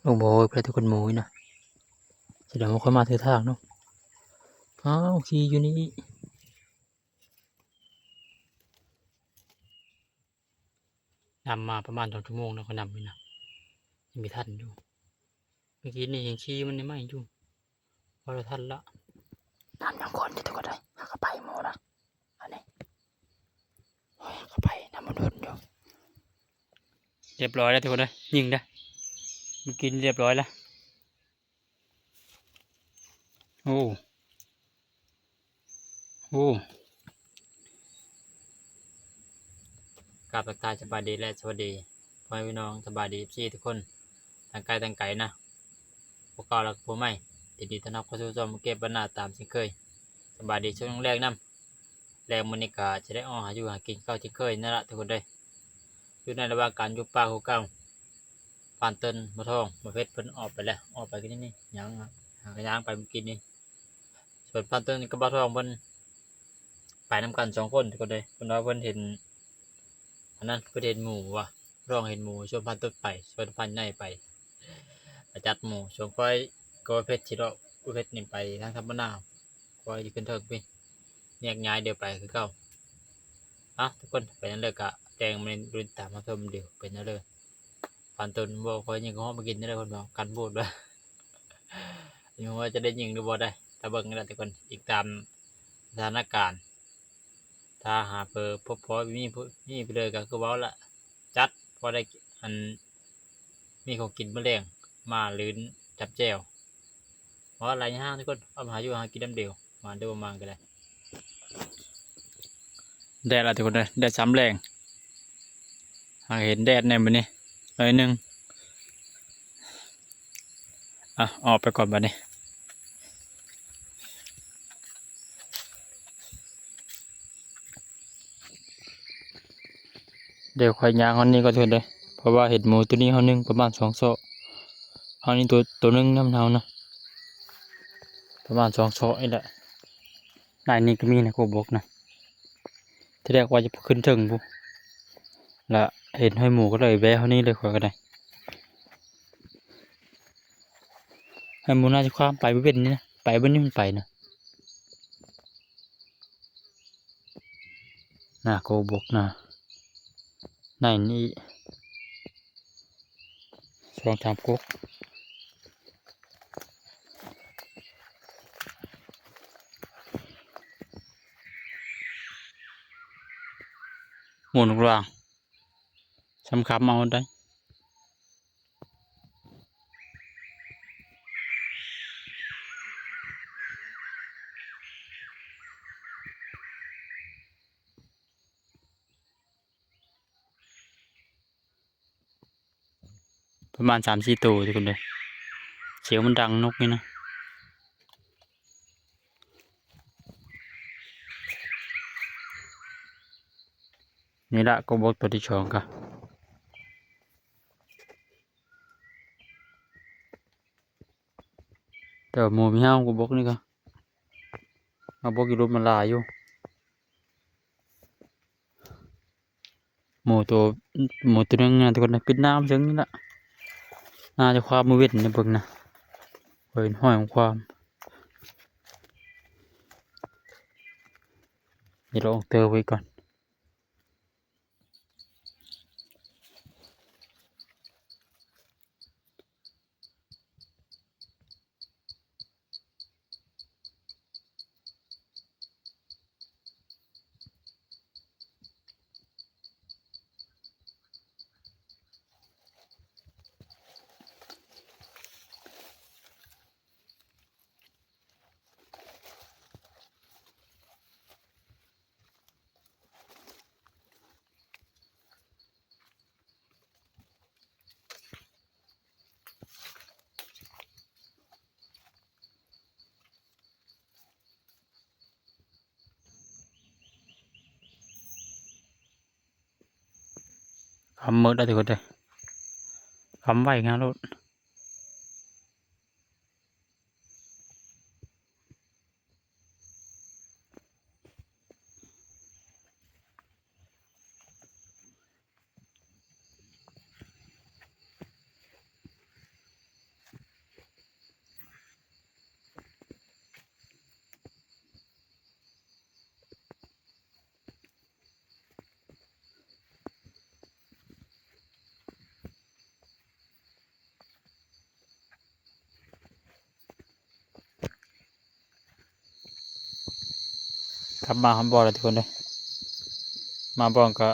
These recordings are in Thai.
ลูกโบยไปทุกคนโมยนะแสดงว่าค่อยมาเททางเนาะอ้าวขี่อยู่นี่นำมาประมาณ2 ชั่วโมงแล้วก็นำไปนะยังไม่ทันอยู่เมื่อกี้นี่ยังขี่มันไม่อยู่พอเราทันละนำยังคนที่ตัวก็ได้หากระไปโมนะอันนี้โอ้ยกระไปนำมันโดนอยู่เรียบร้อยแล้วทุกคนเลยยิงได้มันกินเรียบร้อยแล้วโอ้โอ้กราบทักทายสบายดีและสวัสดีพ่อแม่พี่น้องสบายดีพี่ทุกคนต่างไกลต่างไกลนะพวกเก่าและพวกใหม่ยินดีต้อนรับเข้าสู่ช่องเก็บบรรณาตามเช่นเคยสบายดีช่วงแรกนำแรงมันนี่ก็จะได้หาอยู่หากินเก่าเช่นเคยนั่นแหละทุกคนเลยอยู่ในระหว่างการอยู่ป่าหูเก่าปานเตินมะทองมะเพชรเพิ่นออกไปแล้วออกไปกันนี่ยังหากระยางไปเมื่อกี้นี่ส่วนปานเตินกับบ่าวทองเพิ่นไปนำกัน2 คนทุกคนเลยเพิ่นว่าเพิ่นเห็นอันนั้นเพิ่นเห็นหมูว่ะร้องเห็นหมูชวนพันต้นไปชวนพันในไปจัดหมูชวนค่อยก็เพชรชิโร่เพชรนี่ไปทางธรรมนาค่อยอยู่ขึ้นเทิงพี่แยกย้ายเดี๋ยวไปคือเก่าทุกคนไปนั่นเลยกะแดงมันรุนตามมาเพิ่มเดียวเป็นนั่นเลยผ่านต้นบ่ค่อยยิงเขามากินนั่นเลยคนบอกกันพูดว่ายังว่าจะได้ยิงหรือบ่ได้ถ้าเบิ่งนั่นแหละทุกคนอีกตามสถานการณ์ถ้าหาพบพอมีไปเลยก็คือเว้าละจัดพอได้อันมีของกินแมลงมาลื้นจับแจวเพราะอะไรห้างทุกคนเอามาหาอยู่หากินน้ำเดียวมาเดินมาก็ได้แดดละทุกคนเลยแดดซ้ำแรงหากเห็นแดดในมันนี่หน่อยหนึงออกไปก่อนบัดนี้เดี๋ยวควายยางคนนี้ก็ทุกคนเลยเพราะว่าเห็ดหมูตัวนี้เขานึ่งประมาณ2 โซ่เขานี่ตัวนึงน้ำเท้านะประมาณ2 โซ่นี่แหละนายนี่ก็มีนะโกบกนะที่แรกว่าจะขึ้นถึงปุ๊ละเห็นให้หมูก็เลยแวะเขานี่เลยควายก็ได้ให้หมูน่าจะข้ามไปไม่เป็นนี่นะไปบนนี้มันไปนะน่าโกบกนะนายนี่2-3 กุ๊กหมุนกลางสำคัญเอาได้ประมาณ3-4 ตัวทุกคนเลยเสียงมันดังนกนี่นะนี่ละโกบกตัวที่2ค่ะแต่หมูมีห้าวโกบกนี่ก็มาบกอยู่รถมันลายอยู่หมูตัวหมูตัวนึงนะทุกคนนะปิดน้ำซึ้งนี่ละน่าจะความมือเวทนะเบิ่งนะเห็นห้อยของความเดี๋ยวเราเตอไว้ก่อนคำมืดได้ทุกคนเลยคำไว้งานรถ กลับมาหอมบอลแล้วทุกคนเลยมาบอลก็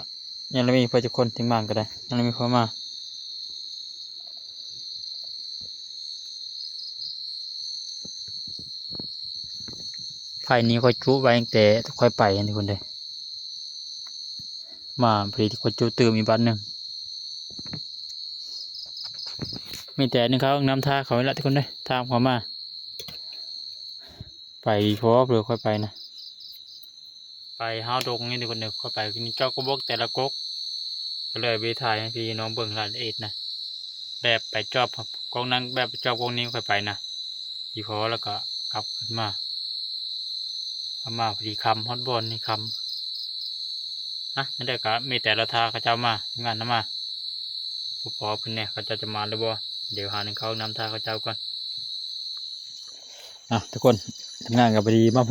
ยังไม่มีเพื่อนทุกคนถึงบ้านก็ได้ยังไม่มีคนมาไฟนี้ค่อยจุไว้ตั้งแต่ค่อยไปทุกคนเลยมาพอดีที่ค่อยจุตื่มอีกบ้านหนึ่งมีแต่นึงเขานำท่าเขาละทุกคนเลยทางเขามาไปพบหรือค่อยไปนะไปห้าวดงนี่ทุกคนเดียวค่อยไปนี่เจ้าก็บอกแต่ละก๊กก็เลยไปถ่ายให้พี่น้องเบิ่งรายละเอียดนะแบบไปจอบกองนั้นแบบจอบกองนี้ค่อยไปนะอีพอแล้วก็กลับขึ้นมาพอดีคำฮอตบอลนี่คำนั่นเด็กก็มีแต่ละท่าเขาเจ้ามาทำงานมาพอเพิ่นเนี่ยเขาจะมาหรือบ่เดี๋ยวหาหนึ่งเขานำท่าเขาเจ้าก่อนทุกคนทำงานกับพอดีมา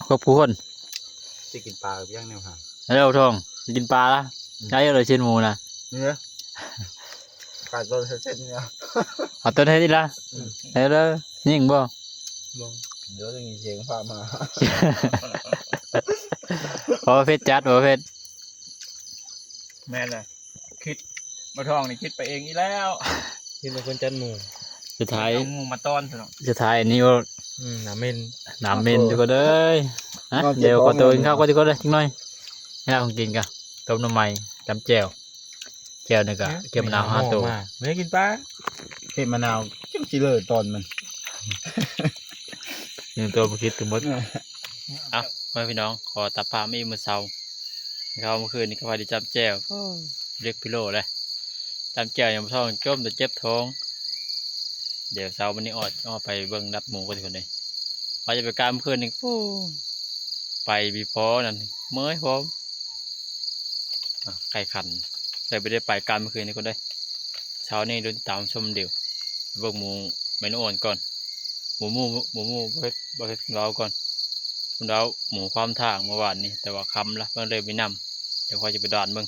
ครบผู้คนจะกินปลาหรือยังเนี่ยค่ะ แล้วทองกินปลาละได้เลยเช่นหมูนะ เนี่ยปลาตัวเส้นเนี่ย เอาต้นให้ดิละแล้วยิงบ่ เดี๋ยวจะมีเสียงพามา พอเพชรจัดพอเพชร แม่เลยคิดมาทองนี่คิดไปเองอีแล้วคิดเป็นคนจันหมู สุดท้าย เอาหมูมาต้อนสิเนาะ สุดท้ายอันนี้ก็ น้ำเมน น้ำเมนทุกคนเลยเดี๋ยวขอตัวกินข้าวก็ทุกคนเลยทิ้งหน่อยให้เราของกินกันต้มน้ำมันจำแจ่วนี่ก็เก็บมะนาว5 ตัว ไม่ได้กินปลาเก็บมะนาวจิ้มจีเลยตอนมัน 1 ตัวมาคิดถึงหมดพี่น้องขอตัดภาพไม่มือเสาเขาเมื่อคืนนี้ก็พอดีจำแจ่วเรียกพิโลเลยจำแจ่วยังท้องจมแต่เจ็บท้องเดี๋ยวเสาร์วันนี้ออกไปเบิ่งรับหมูกันทุกคนเลยพอจะไปการเมื่อคืนนี้ไปบีพอนั่นเมื่อยพร้อมไข่ขันแต่ไม่ได้ไปการเมื่อคืนนี้ก็ได้เช้านี้ดูตามชมเดี๋ยวเบิ่งหมูเมนูอ่อนก่อนหมูบะเพ็ดเราก่อนเราหมูความทางเมื่อวานนี้แต่ว่าคำละเพิ่งเลยไปนำเดี๋ยวคอยจะไปดอนเบิ่ง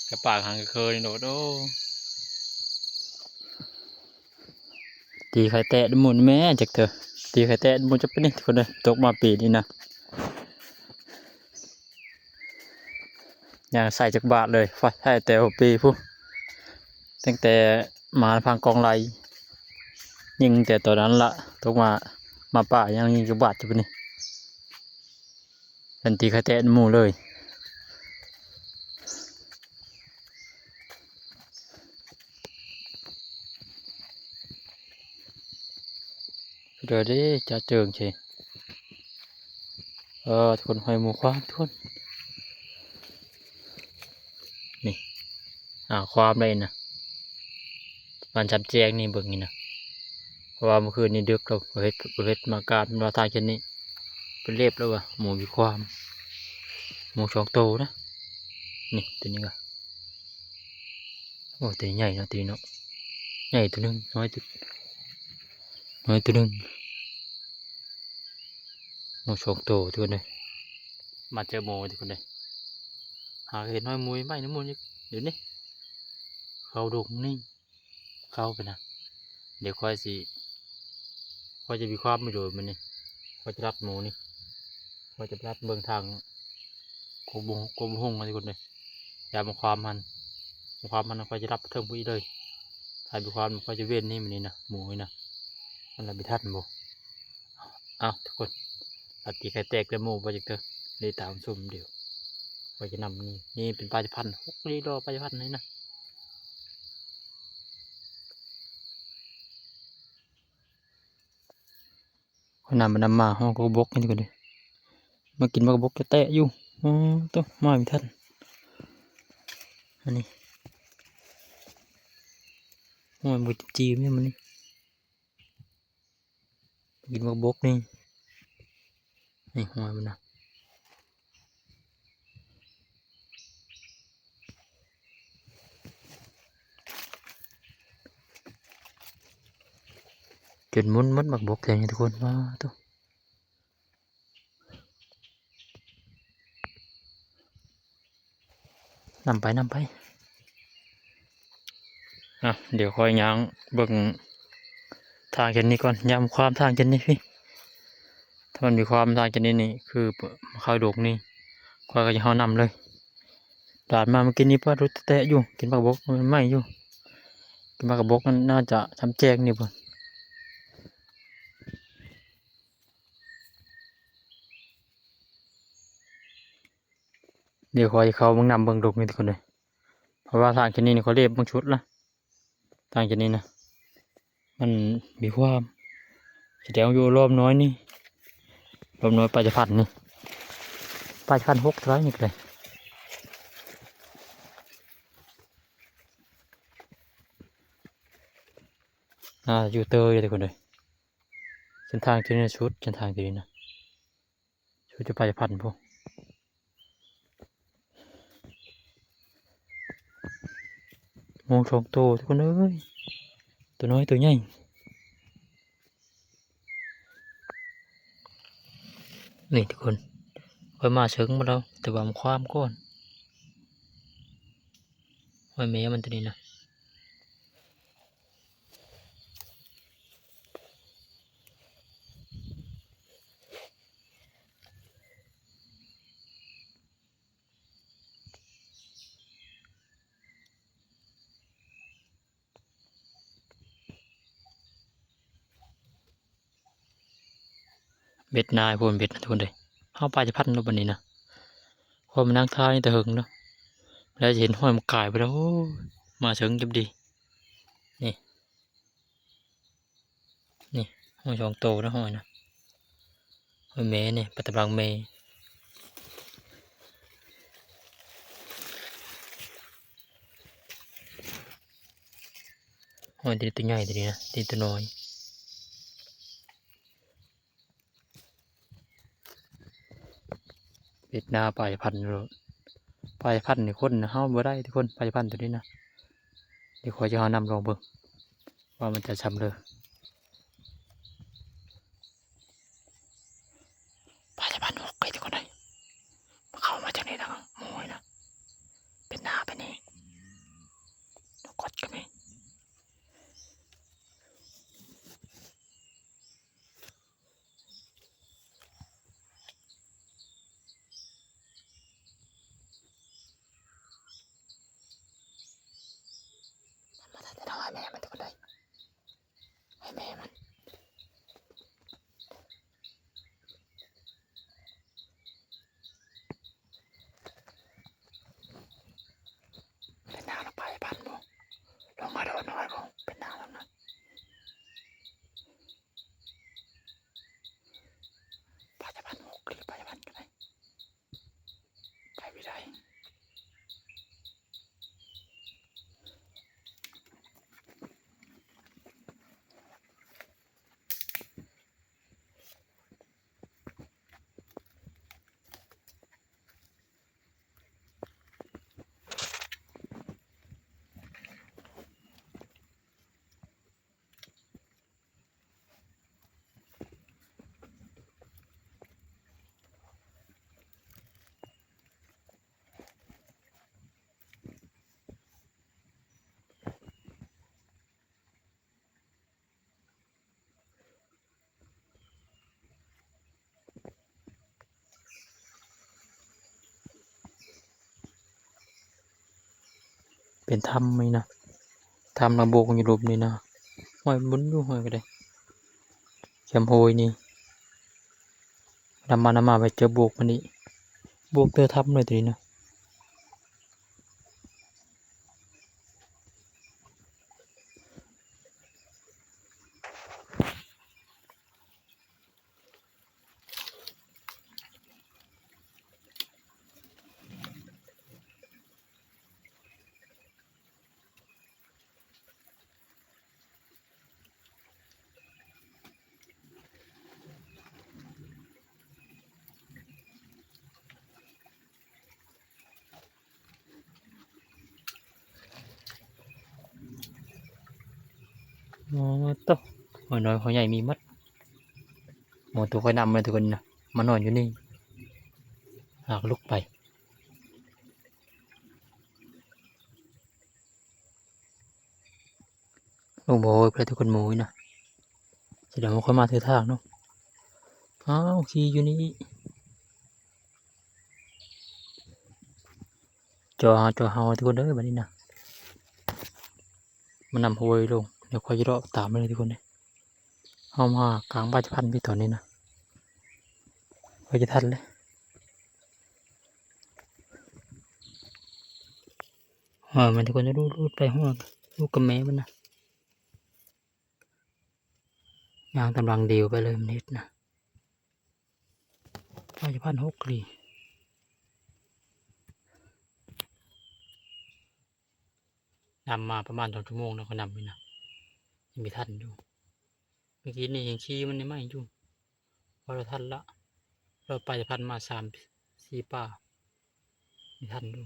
กระปากหางกระเคยนี่โดดตีไข่แตะดมุนแม่จากเถอะตีไข่แตะดมุนจะเป็นนี่ทุกคนเลยตกมาปีนี้นะอย่างใส่จากบาทเลยไฟใส่แต่6 ปีผู้ตั้งแต่มาพังกองไรยิงแต่ตอนนั้นละตกมาป่ายังยิงจากบาทจะเป็นนี่เป็นตีไข่แตะดมุนเลยเดี๋ยวดิจะเจิงเชทุกคนหอยหมูความทุกคนนี่ความเลยนะมันชัดแจ้งนี่เบิ่งนี่นะเพราะว่าเมื่อคืนนี้ดึกเราเฮ็ดมาการมาทางเช่นนี้เป็นเรียบแล้วว่ะหมูมีความหมู2 ตัวนะนี่ตัวนี้ก็โอ้ตัวใหญ่นะตัวนี้เนาะใหญ่ตัวนึงน้อยตัวนึงหมู2 ตัวทุกคนเลยมาเจอหมูทุกคนเลยหาเห็นน้อยมุยไม่น้ำมูนี่เดี๋ยวนี้เข้าดงนี่เข้าไปนะเดี๋ยวค่อยจะมีความไม่โดนมันนี่ค่อยจะรับหมูนี่ค่อยจะรับเบื้องทางกบหงอะไรทุกคนเลยอย่ามาความมันค่อยจะรับเทิงผู้เลยถ้ามีความค่อยจะเว้นนี่มันนี่นะหมูนี่นะมันอะไรไปทัดหมูทุกคนตัดตีไข่แตกแล้วหมูไปจากเถอะเลยตามซุ่มเดี๋ยวค่อยจะนำนี่เป็นปลาพันธุ์6 ลีโลปลาพันธุ์นี่นะคนนำมาห้องก็บกนี่ก็เลยมากินมากบกจะแตะอยู่ตัวมาไม่ทันอันนี้มันบุจีมเนี่ยมันนี่กินมากบกนี่หัวมันนะจนมุนมัดมากบกอย่างนี้ทุกคนว้าตัวนำไปเดี๋ยวคอยย่างเบิ่งทางเช่นนี้ก่อนย้ำความทางเช่นนี้พี่ ถ้ามันมีความต่างจากนี้นี่คือข้าวดกนี่ข้อยก็จะเอานำเลยตลาดมาเมื่อกี้นี้ป้ารถแตะอยู่กินผักบกมันไหม้อยู่กินผักบกมันน่าจะทำแจงนี่ป่ะเดี๋ยวคอยเขาเบิ่งนำเบิ่งดกนี่ทุกคนเลยเพราะว่าทางชนี้นี่เขาเรียบบางชุดละทางชนี้นะมันมีความแสดงอยู่รอบน้อยนี่รอบน้อยปลาจะพันนี่ปลาจะพัน6เท่าไหร่นี่เลยอยู่เตยทุกคนเลยเส้นทางที่นี่ชุดเส้นทางที่นี่นะชุดจะปลาจะพันพวกมอง2ตัวทุกคนเอ้ยตัวน้อยตัวใหญ่นี่ทุกคนคอยมาเชิงมาแล้วแต่ว่ามันความก้อนไว้แม่มันตัวนี้นะเบ็ดนายพวกมันเบ็ดนะทุกคนเลยเอาปลาจะพันรูปนี้นะพอมันนั่งท่านี่แต่หึงเนาะแล้วจะเห็นห้อยมันกายไปแล้วโอ้มาเชิงจับดีนี่นี่ห้อย2 ตัวนะห้อยนะห้อยแม่เนี่ยปลาตะบางแม่ห้อยตัวใหญ่ตัวนี้นะตัวน้อยเบ็ดนาปลาจะพันเลยปลาจะพันนี่คนนะเฮาบ่ได้ทุกคนปลาจะพันตัวนี้นะเดี๋ยวขอยจะเอานำลองเบิ่งว่ามันจะช้ำเลยปลาจะพัน6ไปทุกคนเลยมาเข้ามาจากนี้นะโมยนะเป็นหน้าเป็นนี่นกกดก็มีมาแต่ต้องให้แม่มันทุกคนเลยให้แม่มันเป็นหน้าลงไปพันบ่ลงมาโดนน้อยบ่เป็นหน้าแล้วนะปลาจะพัน6หรือปลาจะพันกันไหนไปไม่ได้เป็นถ้ำไหมนะถ้ำระโบกอยู่รูปนี่นะห้อยบุญอยู่ห้อยก็ได้เข็มโหยนี่นำมาไปเจอโบกมันนี่โบกเตอถ้ำเลยตัวนี้นะอ๋อโตหัวน้อยหัวใหญ่มีมัดหมดตัวค่อยนำเลยทุกคนนะมานอนอยู่นี่หากลุกไปลงโบยไปทุกคนโมยนะแสดงว่าค่อยมาถือทางเนาะ อ้าวขี่อยู่นี่จอเฮาทุกคนเด้อบัดนี้นะมันนำห้วยลงเดี๋ยวคอยจะรอตามไปเลยทุกคนเลยเฮามากลางบ้านจะพันพี่ตอนนี้นะคอยจะทันเลยมันทุกคนจะรูดไปหัวลูกกับแม่มันนะยางตำลังเดียวไปเลยมันเน็ดนะบ้านจะพัน6 ลีนำมาประมาณ2 ชั่วโมงแล้วก็นำไปนะยังไม่ทันอยู่เมื่อกี้นี่ยังชี้มันไม่อยู่พอเราทันละเราไปจะพันมา3-4 ป่าไม่ทันดู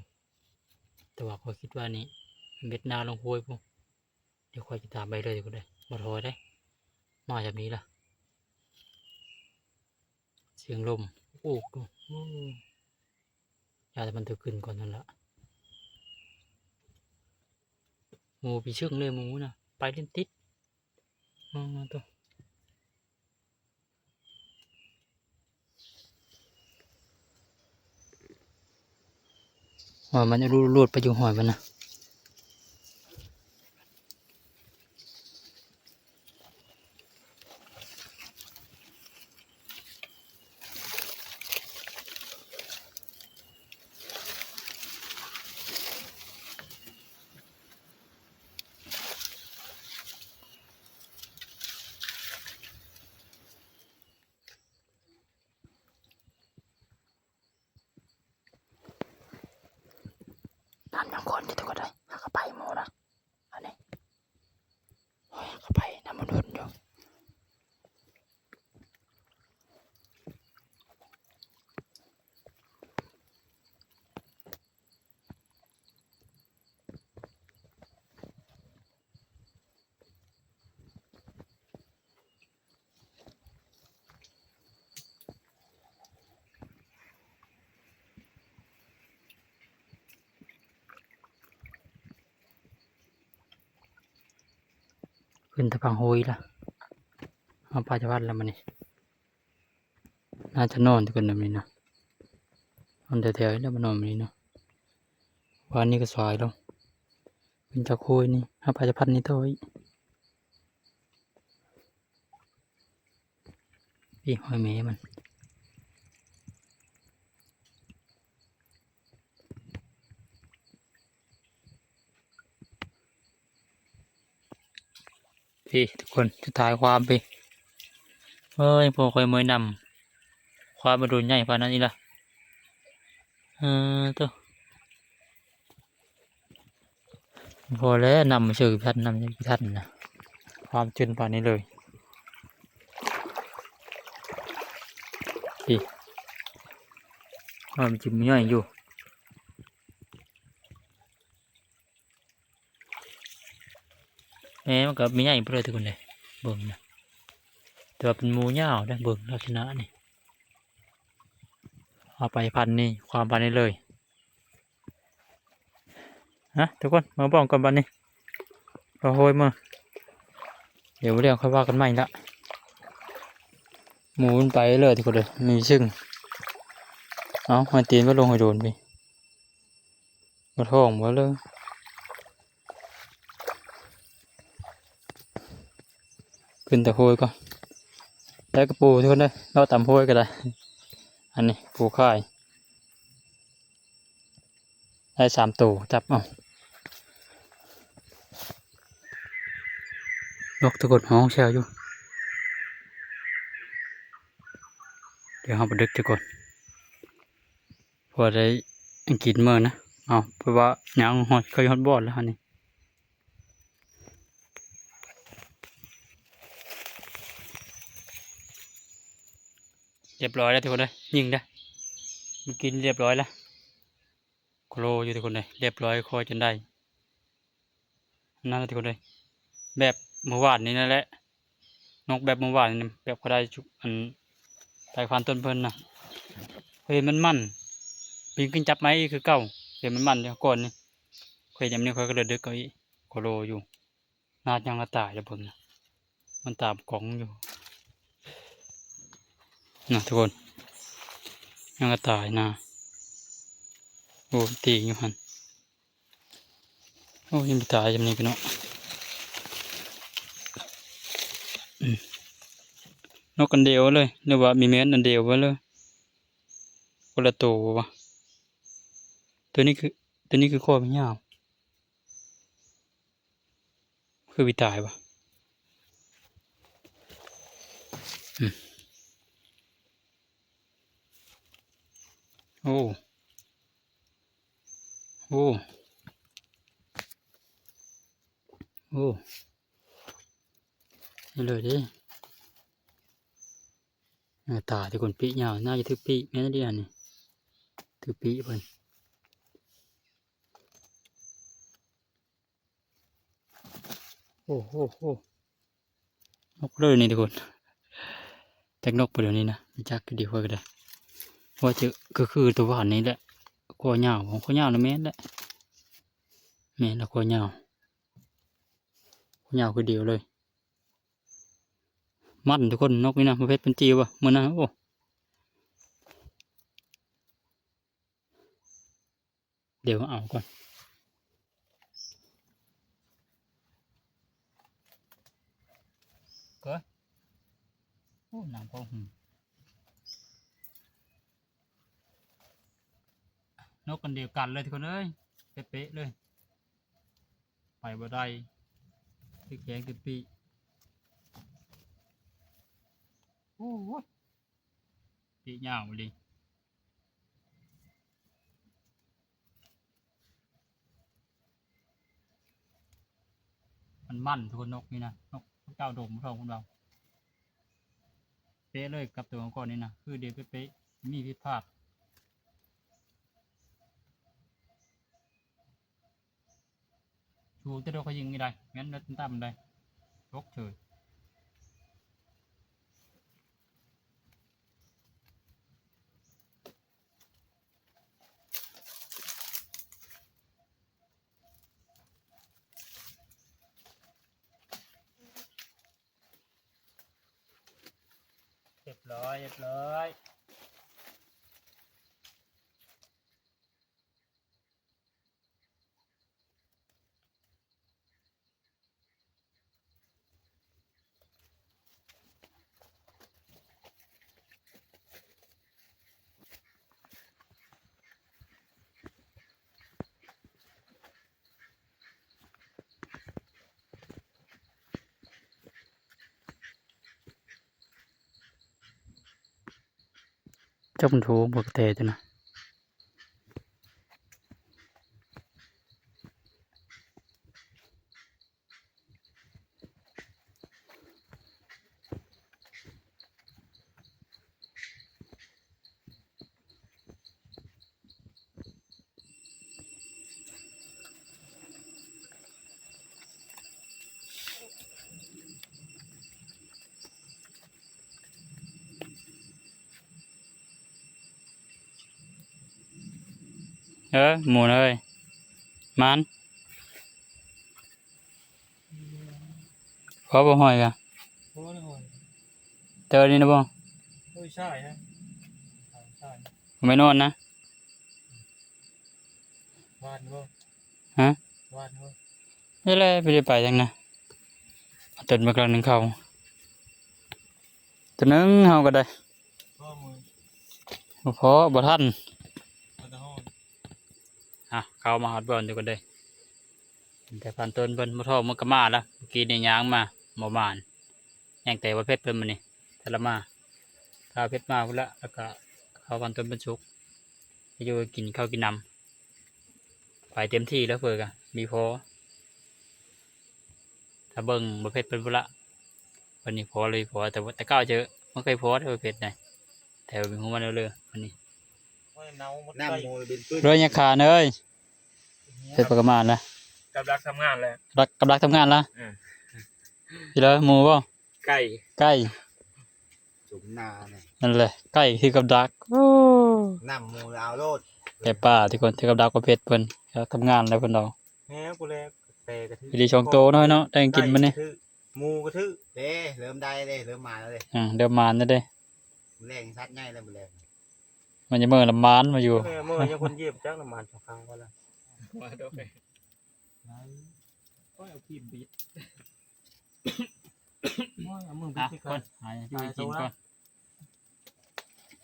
แต่ว่าคอยคิดว่านี่เม็ดนาลงห้วยพวกเดี๋ยวคอยจะตามไปเลยก็ได้มาถอยได้มาจากนี้ล่ะเสียงลมโอ้โหอยากจะมันถือขึ้นก่อนนั่นละหมูปีเชื่องเลยหมูนะไปเล่นติดตัวหอยมันจะรูดไปอยู่หอยมันนะน้ำยังคนที่ตัวก็ได้หากไปหมูนะอันนี้หอยหากไปน้ำมันรุนอยู่ขึ้นตะพังโฮยละเอาปลาจะวัดแล้วมันนี่น่าจะนอนทุกคนแบบนี้นะนอนแถวๆแล้วมันนอนแบบนี้เนาะวันนี้ก็สายแล้วเป็นตะโคยนี่เอาปลาจะพัดนี่เท่าไหร่พี่หอยเมมันพี่ทุกคนจะถ่ายความไปเฮ้ยพอคอยเมยนำความมาโดนใหญ่ปานนั้นนี่ล่ะตัวพอแล้วนำมาเชื่อพัดนำยังทันนะความจนปานนี้เลยพี่มันจิ้มย่อยอยู่มันก็มีใหญ่เพื่อทุกคนเลยเบิ่งนะแต่ว่าเป็นหมูเหย้าได้เบิ่งลักษณะนี่เอาไปพันนี่ความพันนี้เลยฮะทุกคนมาบอกกันบันนี้เราโหยมาเดี๋ยวเรื่องค่อยว่ากันใหม่ละหมูมันไปเลยทุกคนเลยมีซึ่งเอาหอยตีนก็ลงหอยโดนไปมาท้องมาเลยขึ้นแต่โหยก่อนได้กระปูทุกคนเลยเราตำโหยก็ได้อันนี้ปูข่ายได้3 ตัวจับเอานกทุกคนห้องแซวอยู่เดี๋ยวเราไปดึกทุกคนพอได้กินเมื่อนะเอาเพราะว่ายังหอดเคยหอดบอดแล้วฮะนี่เรียบร้อยแล้วทุกคนเลยยิงได้มันกินเรียบร้อยแล้วโครอยู่ทุกคนเลยเรียบร้อยคอยจนได้นั่นแหละทุกคนเลยแบบเมื่อวานนี้นั่นแหละนกแบบเมื่อวานนี่แบบเขาได้จุอันสายพันธุ์ต้นเพิ่นนะเฮ้ยมันปีนขึ้นจับไม้คือเก่าเดี๋ยวมันเดี๋ยวก่อนนี่เคยยำนี้เคยก็เลยดึกเอาอีโคโลอยู่นาดยังละตายจะเบิ่งนะมันตามกล่องอยู่ นะทุกคนยังกระต่ายนะโอ้ตีอยู่หันโอ้ยังมีตายจำนี้พี่น้องนกกันเดียวเลยหรือว่ามีแม้นอันเดียวไว้เลยคนละตัววะตัวนี้คือข้อไม่ยาวคือวิตายวะโอ้โอ้โอ้นี่เลยดิตาที่คนปียาวน่าจะถือปีแม่นเดียวนี่ถือปีเพิ่นโอ้โหโอ้นกเลยนี่ทุกคนจากนกไปเดี๋ยวนี้นะมันจักก็ดีกว่าก็ได้ว่าจะก็คือตัวหวานนี้แหละคอยาวของคอยาวนะแม่นแหละแม่นแล้วคอยาวคือเดียวเลยมันทุกคนนกนี่นะประเภทเป็นจีวะมันนะโอ้เดี๋ยวเอาก่อนก็โอ้หนังพอหุ่นนกกันเดียวกันเลยทุกคนเอ้ยเป๊ะๆเลยไปบ่ได้คือแข็งคือปีโอ้ยปียาวเลยมันทุกคนนกนี่นะนกเจ้าโด่งทองของเราเป๊ะเลยกับตัวของก่อนนี่นะคือเดียวเป๊ะๆมีผิดพลาดชูจะโดนเขายิงไม่ได้งั้นเราตั้มได้ยกเฉยเรียบร้อยเจ้ามันโถบวกเตะจ้ะนะหมูเลยมันพอบ่หอยกะ โอ้ย เจอนี่นะบ่ โอ้ยใช่ฮะใช่ ไม่นอนนะ วาดบ่ ฮะ วาดบ่ นี่แหละไปได้ไปจังนะจนมากลางหนึ่งเขาตัวหนึงเฮาก็ได้ พ่อมือ บ่พอบ่ทัน มันจะห้อง เข้ามาหอดบ่อนอยู่กันเด้แต่พันต้นเพิ่นบ่ท้องมันก็มาแล้วเมื่อกี้นี่ย่างมาบ่มานย่างแต่ว่าเพชรเพิ่นมื้อนี้ทะละมาถ้าเพชรมาพุ่นละแล้วก็เข้าพันต้นเพิ่นสุกไปอยู่กินข้าวกินน้ำไปเต็มที่แล้วเพิ่นก็มีพอถ้าเบิ่งบ่เพชรเพิ่นพุ่นละวันนี้พอเลยพอแต่ว่าแต่ก้าวเจอมันเคยพอได้บ่เพชรได้แต่ว่ามีหัวมันเร็วๆวันนี้ ว่าเนาหมด น้ำมูเป็นปื้น รวยยักษ์ขาเอ้ยเพชรประมาณนะ กับรักทำงานแล้ว กำลังทำงานละพี่เลยหมูบ่ ไก่ ใกล้ จุ่มนาเนี่ย นั่นแหละใกล้คือกับดัก น้ำมูเอาโลด แต่ป่าที่คนที่กับดักประเภทเพิ่นเขาทำงานแล้วเพิ่นเรา แง่กูแล้วแต่กระทื วิธีชงโตน้อยเนาะได้กินมันนี่ มูกระทึเด้เริ่มได้เลยเริ่มมาแล้วเลย เดี๋ยวมานนั่นเด้ แรงซัดง่ายแล้วแรง มันจะเมื่อละมานมาอยู่ เมื่อยังคนเย็บจักน้ำมันสองครั้งก็แล้ว มาด้วยก็เอาครีมบีบ เอามือไป อ่ะ ที่ ค ก่อน นหายอยู่กินก่อน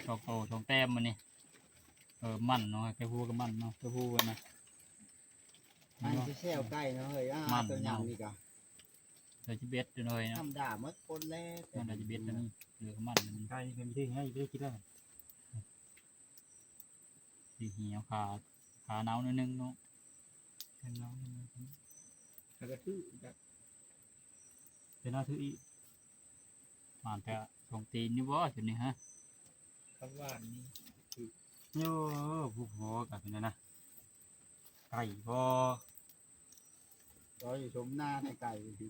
โอ้โหทองแต้มมันนี่มันเนาะไปพูดกับมันเนาะไปพูดกันนะ อันที่แช่ใกล้เนาะเฮ้ยตัวยำนี่กะ เราจะเบ็ดด้วยนะ ทำด่ามัดคนแรก มันเราจะเบ็ดแล้วนี่เหลือมันมัน ใครเป็นที่ง่ายได้คิดได้ สีเหี่ยวขาหนาวนิดนึงเนาะ แล้วก็ชื่อแบบ เป็นหน้าที่ มันแต่ทองตีนนี่บ่จุดนี้ฮะ คำว่านี้ โย่ผู้พอกับเป็นนะไก่พอ ก็อยู่ชมหน้าในไก่ดี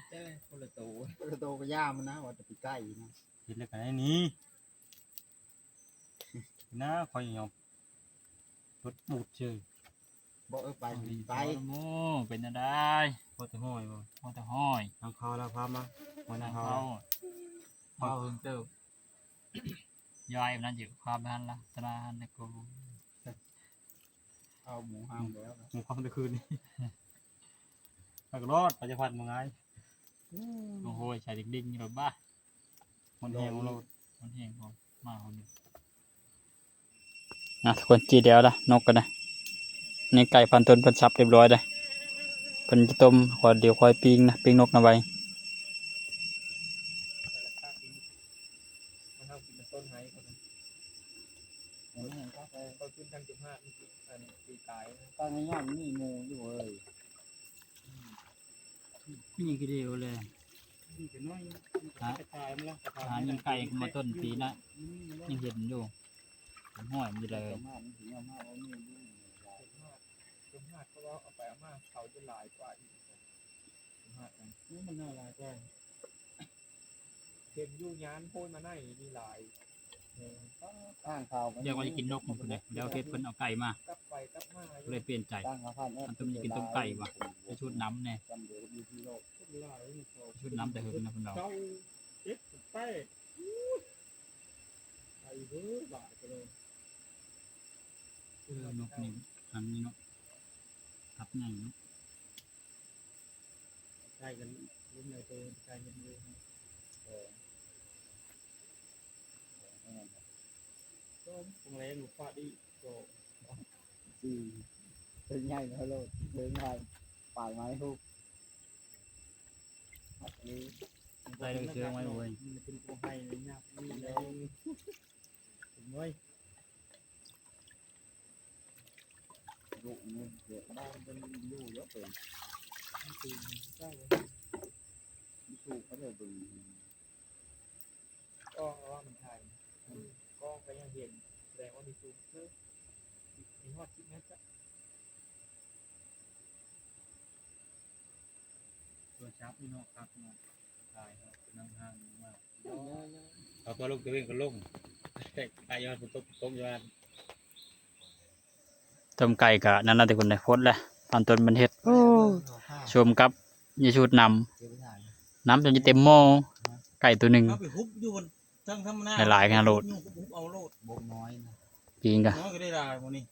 แต่คนละตัว ๆกระโตก็ย่ามันนะว่าจะไปใกล้นะ เห็นแล้วกันไอ้นี้นะคอยยอมรถบูดเชย บอกไปไป โม่เป็นอะไร พอจะห้อยบ่ พอจะห้อย ทางเขาแล้วพามาวัน ทา นั้ ง นเขา เขา เอาเพิ่งเติม ย้ายมันอยู่ความนั้นละตราหันในกู เอาหมูห้ามแล้วนะ หมูความตะคืนนี่ไปกรอดปัจจุบันมึงไง โอ้โหใส่ดิ่งๆแบบบ้า มันแหงของเรา มันเองพอมาคนนี้นะทุกคนจีเดียวละนกกันนะนี่ไก่พันต้นเพิ่นซับเรียบร้อยเลยเพิ่นจะต้มขอเดี๋ยวคอยปิ้งนะปิ้งนกนะไว้ มันทำกินต้นไม้คนนั้นเขาขึ้นทางจุดห้าอันปีกายนะ ตอนนี้ย่อมมีงูอยู่เลย นี่ก็เดียวเลย ดีกันน้อยกระจายมาแล้ว หายิงไก่มาต้นปีนะยังเห็นอยู่ผมห้อยมันจะเลย มากถึงมากว่ามีงู จุดห้าเขาว่าเอาไปเอามาเขาจะหลายกว่าอีกจุดห้ากัน นี่มันน่ารักจัง เห็นยูยานโพยมาไหนมีหลาย ตั้งข่าว เดี๋ยวว่าจะกินนกมันคนเดียวเดี๋ยวเพชรเพิ่นเอาไก่มาก ลับไปกลับมา เลยเปลี่ยนใจ ตั้งข่าวพัน มันต้องมีกินต้มไก่ว่ะไปชุดน้ำเนี่ย จำเดี๋ยวมีที่โลก หลาย ชุดน้ำแต่เพิ่นนะเพิ่นเรา เจ้าเจ็บแป้ไอ้เบ้อบาดเลย นกนี่อันนี้นกทับใหญ่นก ใช่กันรุ่นไหนตัวใช่กันเลยก็ตรงแรงหนูฟาดดิโต สี่เป็นใหญ่นะโลดเดินไปป่ายไม้ทุกนี้ ใส่เลยเชืองไว้เลย มันเป็นตัวไฮเลยเนี่ยนี่เลยถึงเลย ลูกนี่เดี๋ยวบ้านเป็นลูกเยอะเป็น คือใช่เลย ลูกเขาเลยเป็น ก็ว่ามันไทยก็ก็ยังเห็นแสดงว่ามีซูมเพิ่มมีฮอตชิปนะจ๊ะ ตัวชับนี่เนาะครับเนาะตายครับนั่งห้างมากเอาพอลูกตัวเองก็ลงตายยอดต้มยอด ต้มไก่กะนั่นน่ะแต่คนได้โพดแหละตอนต้นมันเฮ็ดชมกับยาชูดนำจนจะเต็มหม้อไก่ตัวหนึ่ง เอาไปฮุบอยู่บนทั้งธรรมนา หลายๆขนาดโลด ฮุบเอาโลด บกน้อยนะ ปีงกะ น้อยก็ได้ลายพวกนี้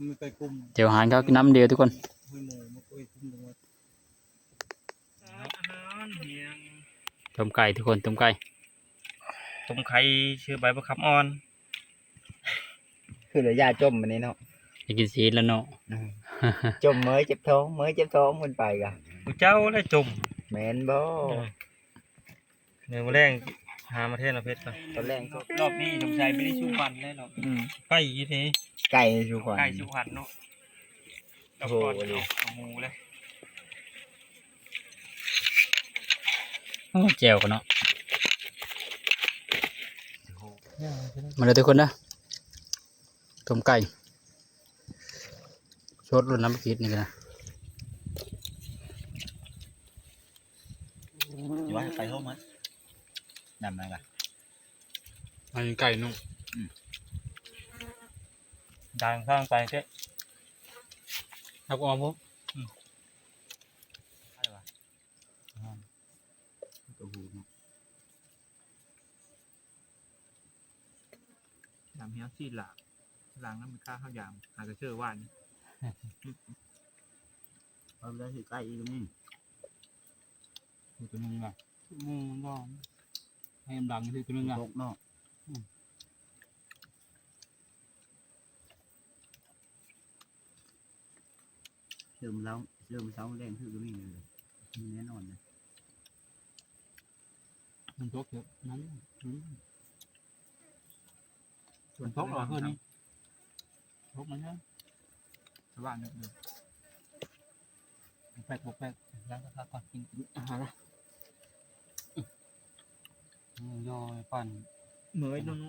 มันไปกลุ่ม เดี๋ยวหารเขากินน้ำเดียวทุกคน ห้อยหมูมาคุยกลุ่มตรงนี้อาหารเฮียง ต้มไก่ทุกคนต้มไก่ ต้มไข่ชื่อใบประคำอ่อน คือเหลือยาจมมันนี่เนาะ จะกินซีดแล้วเนาะ จมเมื่อเจ็บท้องมันไปกะ ผู้เจ้าและจม แมนบ่ เนื้อมาแรงหามาเทศเราเพชรไป ตอนแรกก็ รอบนี้สงสัยไม่ได้ชูฟันเลยหรอกไก่ยี่ที ไก่ชูขวัญ ไก่ชูฟันเนาะ โอ้โห เอาหมูเลย โอ้แจ่วกันเนาะมาเลยทุกคนนะต้มไก่ชดรุ่นน้ำพริกนี่กันนะ อยู่ว่าไปห้องมั้ยนำมาก่ะ อันไก่นุ่ม ดังข้างไปเจ๊ ครับออมผม ตัวหูเนาะ ยามเฮียซีหลางน้ำมันค่าข้าวยามหากระเชื่อว่าน เอาไปได้สิใกล้อีกนี่ คือตัวนึงอ่ะมูมันก็ให้มันดังคือตัวนึงอ่ะ ตกเนาะเริ่มเช้าแรงคือก็มีเลยแน่นอนเลย มันทกเยอะนั้นมันทกเหรอคืนนี้ทกมันนะ ชาวบ้านเนี่ย แปลกแปลกแล้วก็พักก่อนกินอาหารละย่อยปั่น เหมยนุ่น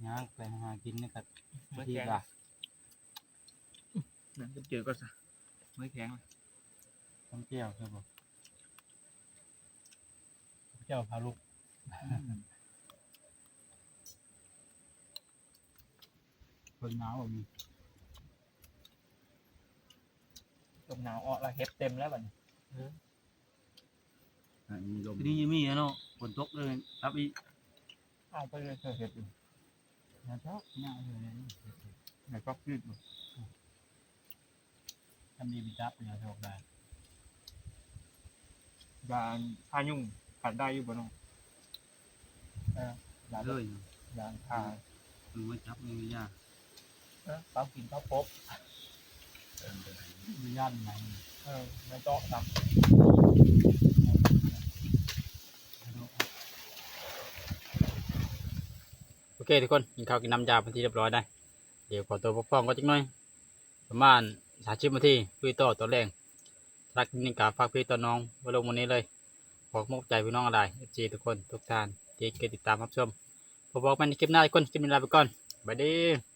ย่างไปหากินนี่กับ เหมย ที่ แข็ง ละ นั่นก็เจอก็ซะเหมยแข็งเลย ต้มเจียวใช่ป่ะเจียวพาลูกคนหนาวแบบนี้ ลมหนาวออกแล้วเฮ็ดเต็มแล้วบัดนี้ มีลม ทีนี้ยังมีเนาะฝนตกเลยครับอี เอาไปเลยเฮ็ดอยู่ นะครับง่ายเลย ไหนก็ยืด ทำดีบิจับเนี่ยโชคได้ ยาพายุ่งขัดได้อยู่บ่น้องยา เลย ยาพา มือไม่จับมือยาก เขากินข้าวพบ มือยากไหน ไม่เจาะตับ โอเคทุกคนกินข้าวกินน้ำยาเป็นที่เรียบร้อยได้เดี๋ยวขอตัวพักผ่อนก็จักหน่อยประมาณ30 นาทีคุยต่อตอนแรกรักนินกาฝากพี่ต่อน้องไว้ลงวันนี้เลยขอมอบใจพี่น้องอะไร FC ทุกคนทุกท่านที่ติดตามรับชมพบกันในคลิปหน้าทุกคนคลิปนี้ลาไปก่อนบ๊ายบาย